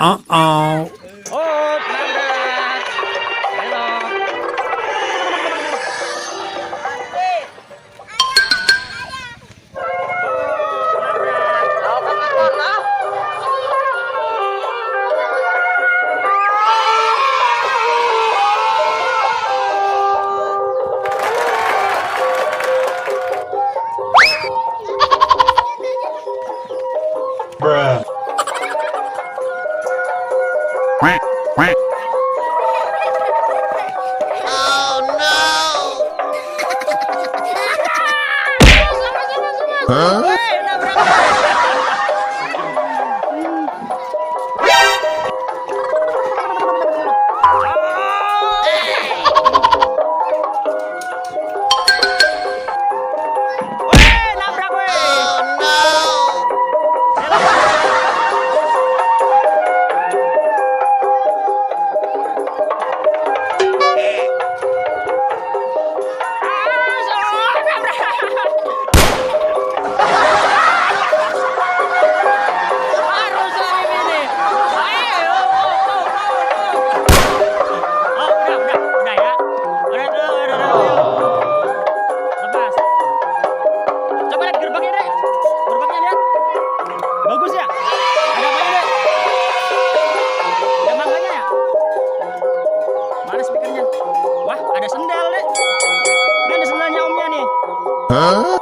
Uh-oh. Oh, nabrak. Belok. Oh, nabrak. Bruh. Quack, quack. Huh? Weh, nabrak. Weh, nabrak weh. Harus ini nih. Ayo, oh, udah ya. Udah tuh. Lepas. Coba lihat gerbangnya deh. Gerbangnya lihat. Bagus ya. Ada apanya deh? Ada mangganya ya? Mana speakernya? Wah, ada sendal deh. Ini ada sendalnya omnya nih. Huh?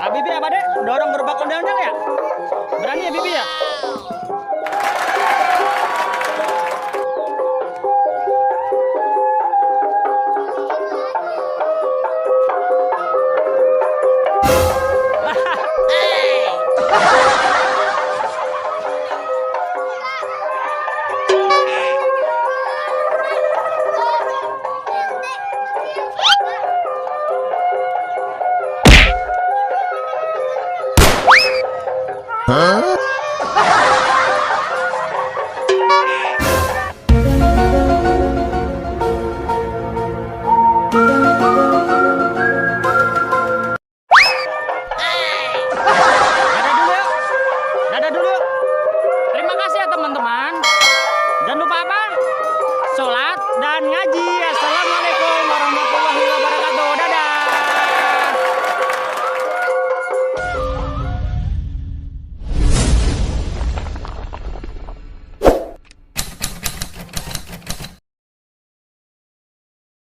Ah, Bibi apa deh? Dorong gerobak ondel-ondel ya? Berani ya Bibi ya? Huh?